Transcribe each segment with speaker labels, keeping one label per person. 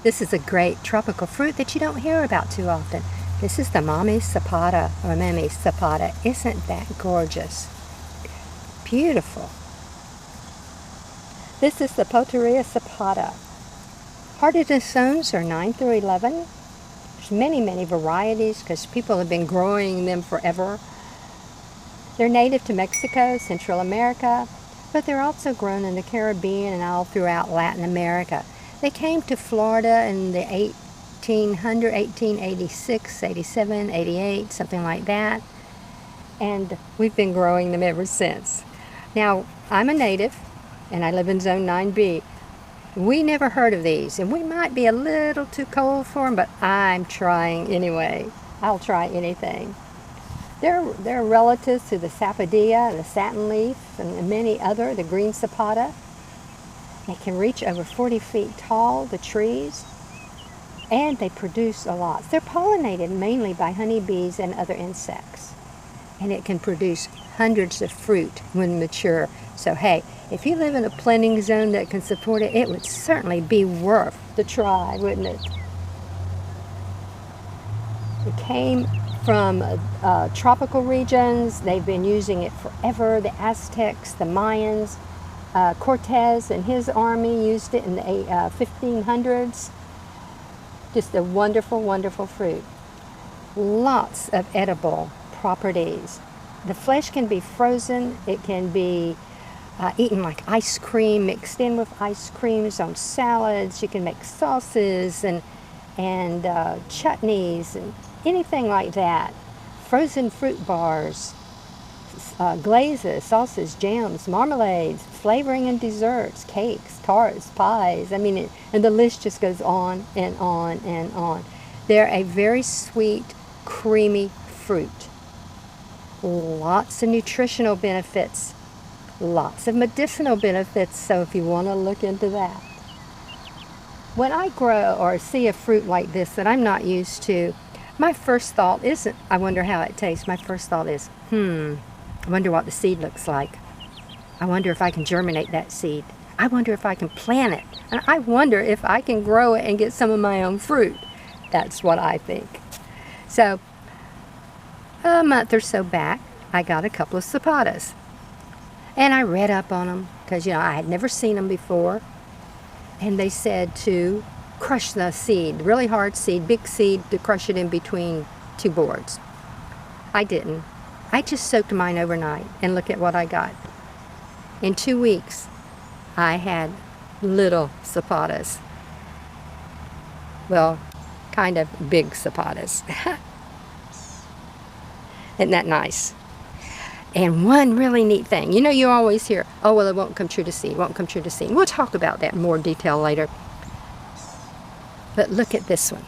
Speaker 1: This is a great tropical fruit that you don't hear about too often. This is the Mommy Sapota, or Mammy Sapota. Isn't that gorgeous? Beautiful. This is the Poteria Sapota. Hardiness zones are 9 through 11. There's many, many varieties because people have been growing them forever. They're native to Mexico, Central America, but they're also grown in the Caribbean and all throughout Latin America. They came to Florida in the 1886, 87, 88, something like that. And we've been growing them ever since. Now, I'm a native, and I live in Zone 9B. We never heard of these, and we might be a little too cold for them, but I'm trying anyway. I'll try anything. They're relatives to the sapodilla, the satin leaf, and many other, the green sapota. They can reach over 40 feet tall, the trees, and they produce a lot. They're pollinated mainly by honeybees and other insects, and it can produce hundreds of fruit when mature. So hey, if you live in a planting zone that can support it, it would certainly be worth the try, wouldn't it? It came from tropical regions. They've been using it forever. The Aztecs, the Mayans, Cortez and his army used it in the 1500s. Just a wonderful, wonderful fruit. Lots of edible properties. The flesh can be frozen. It can be eaten like ice cream, mixed in with ice creams on salads. You can make sauces and chutneys and anything like that. Frozen fruit bars, glazes, sauces, jams, marmalades, flavoring in desserts, cakes, tarts, pies. I mean, and the list just goes on and on and on. They're a very sweet, creamy fruit. Lots of nutritional benefits, lots of medicinal benefits, so if you want to look into that. When I grow or see a fruit like this that I'm not used to, my first thought isn't, I wonder how it tastes. My first thought is, I wonder what the seed looks like. I wonder if I can germinate that seed. I wonder if I can plant it. And I wonder if I can grow it and get some of my own fruit. That's what I think. So, a month or so back, I got a couple of sapotas. And I read up on them because, you know, I had never seen them before. And they said to crush the seed, really hard seed, big seed, to crush it in between two boards. I didn't. I just soaked mine overnight, and look at what I got. In 2 weeks, I had little sapotas. Well, kind of big sapotas. Isn't that nice? And one really neat thing, you know, you always hear, oh, well, it won't come true to seed, won't come true to seed. We'll talk about that in more detail later. But look at this one.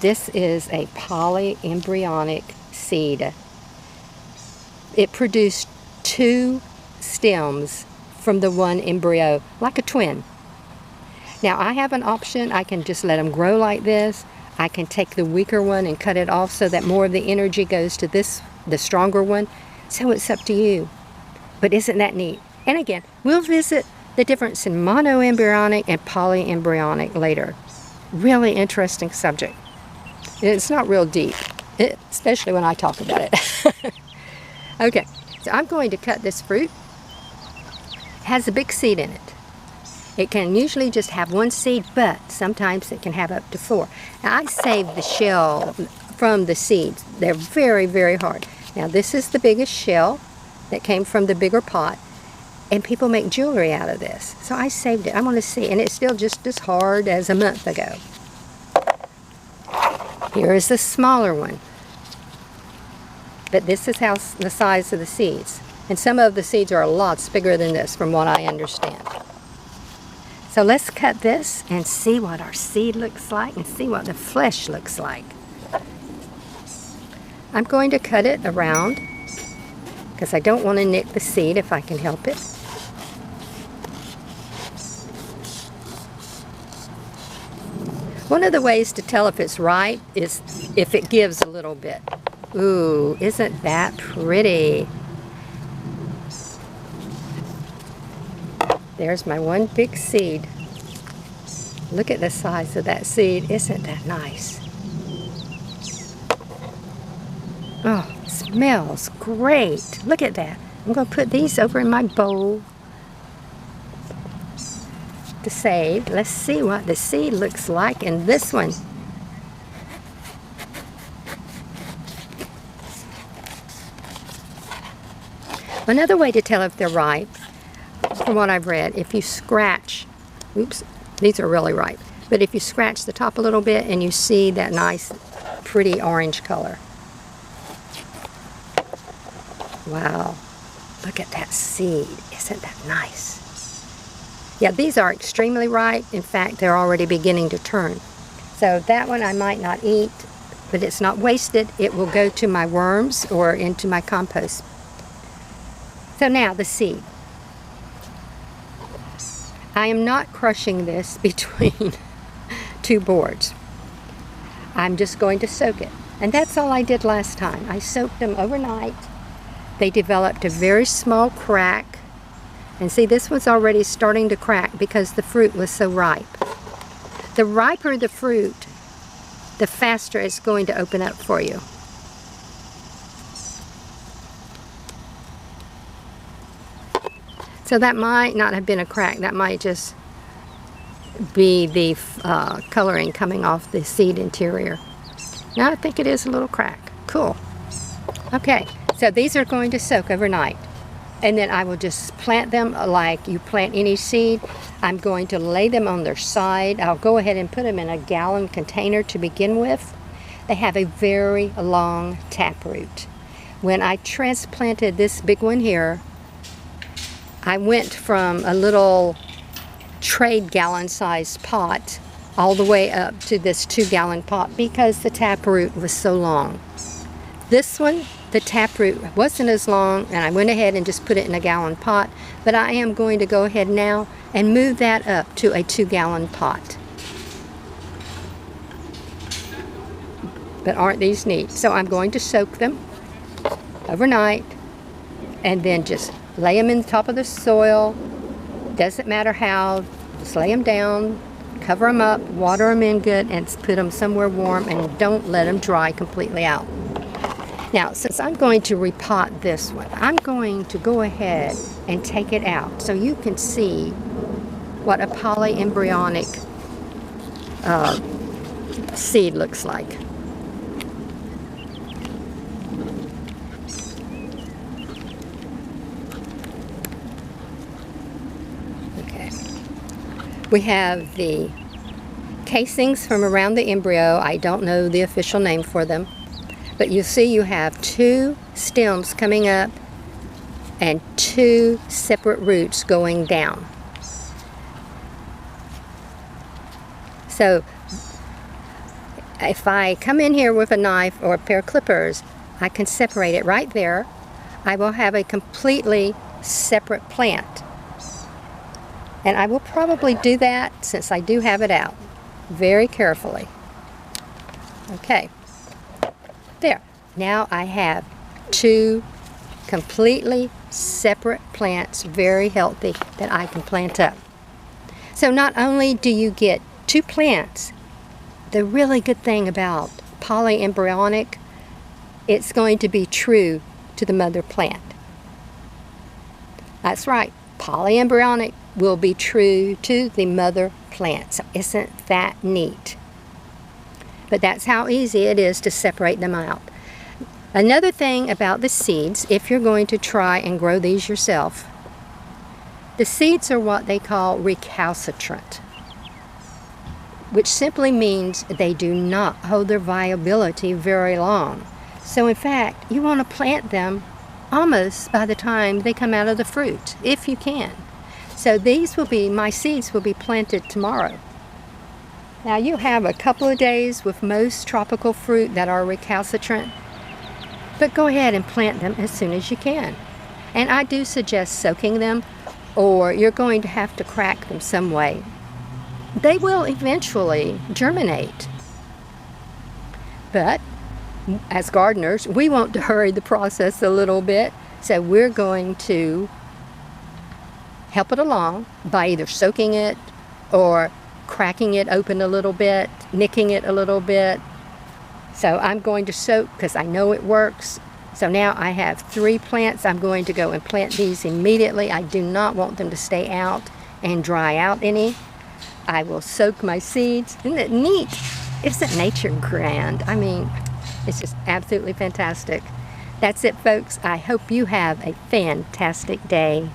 Speaker 1: This is a polyembryonic seed. It produced 2 stems from the one embryo, like a twin. Now, I have an option. I can just let them grow like this. I can take the weaker one and cut it off so that more of the energy goes to this, the stronger one. So it's up to you. But isn't that neat? And again, we'll visit the difference in monoembryonic and polyembryonic later. Really interesting subject. It's not real deep, especially when I talk about it. Okay, so I'm going to cut this fruit. It has a big seed in it. It can usually just have 1 seed, but sometimes it can have up to 4. Now, I saved the shell from the seeds. They're very, very hard. Now, this is the biggest shell that came from the bigger pot, and people make jewelry out of this. So I saved it. I want to see, and it's still just as hard as a month ago. Here is the smaller one. But this is how the size of the seeds. And some of the seeds are lots bigger than this, from what I understand. So let's cut this and see what our seed looks like and see what the flesh looks like. I'm going to cut it around because I don't want to nick the seed if I can help it. One of the ways to tell if it's right is if it gives a little bit. Ooh, isn't that pretty? There's my one big seed. Look at the size of that seed. Isn't that nice? Oh, smells great. Look at that. I'm going to put these over in my bowl to save. Let's see what the seed looks like in this one. Another way to tell if they're ripe, from what I've read, if you scratch, oops, these are really ripe, but if you scratch the top a little bit and you see that nice, pretty orange color. Wow, look at that seed. Isn't that nice? Yeah, these are extremely ripe. In fact, they're already beginning to turn. So that one I might not eat, but it's not wasted. It will go to my worms or into my compost. So now the seed. I am not crushing this between two boards. I'm just going to soak it. And that's all I did last time. I soaked them overnight. They developed a very small crack. And see, this was already starting to crack because the fruit was so ripe. The riper the fruit, the faster it's going to open up for you. So that might not have been a crack. That might just be the coloring coming off the seed interior. Now I think it is a little crack. Cool. Okay, so these are going to soak overnight. And then I will just plant them like you plant any seed. I'm going to lay them on their side. I'll go ahead and put them in a gallon container to begin with. They have a very long taproot. When I transplanted this big one here, I went from a little trade gallon sized pot all the way up to this 2-gallon pot because the taproot was so long. This one, the taproot wasn't as long, and I went ahead and just put it in a gallon pot, but I am going to go ahead now and move that up to a 2-gallon pot. But aren't these neat? So I'm going to soak them overnight and then just lay them in the top of the soil. Doesn't matter how, just lay them down, cover them up, water them in good, and put them somewhere warm, and don't let them dry completely out. Now, since I'm going to repot this one, I'm going to go ahead and take it out so you can see what a polyembryonic seed looks like. Okay. We have the casings from around the embryo. I don't know the official name for them. But you see you have 2 stems coming up and 2 separate roots going down. So if I come in here with a knife or a pair of clippers, I can separate it right there. I will have a completely separate plant. And I will probably do that since I do have it out very carefully. Okay. There. Now I have 2 completely separate plants, very healthy, that I can plant up. So not only do you get 2 plants, the really good thing about polyembryonic, it's going to be true to the mother plant. That's right, polyembryonic will be true to the mother plant. So isn't that neat? But that's how easy it is to separate them out. Another thing about the seeds, if you're going to try and grow these yourself, the seeds are what they call recalcitrant, which simply means they do not hold their viability very long. So in fact, you want to plant them almost by the time they come out of the fruit, if you can. So these will be, my seeds will be planted tomorrow. Now you have a couple of days with most tropical fruit that are recalcitrant, but go ahead and plant them as soon as you can. And I do suggest soaking them, or you're going to have to crack them some way. They will eventually germinate. But as gardeners, we want to hurry the process a little bit, so we're going to help it along by either soaking it or cracking it open a little bit, nicking it a little bit. So I'm going to soak because I know it works. So now I have 3 plants. I'm going to go and plant these immediately. I do not want them to stay out and dry out any. I will soak my seeds. Isn't it neat? Isn't nature grand? I mean, it's just absolutely fantastic. That's it, folks. I hope you have a fantastic day.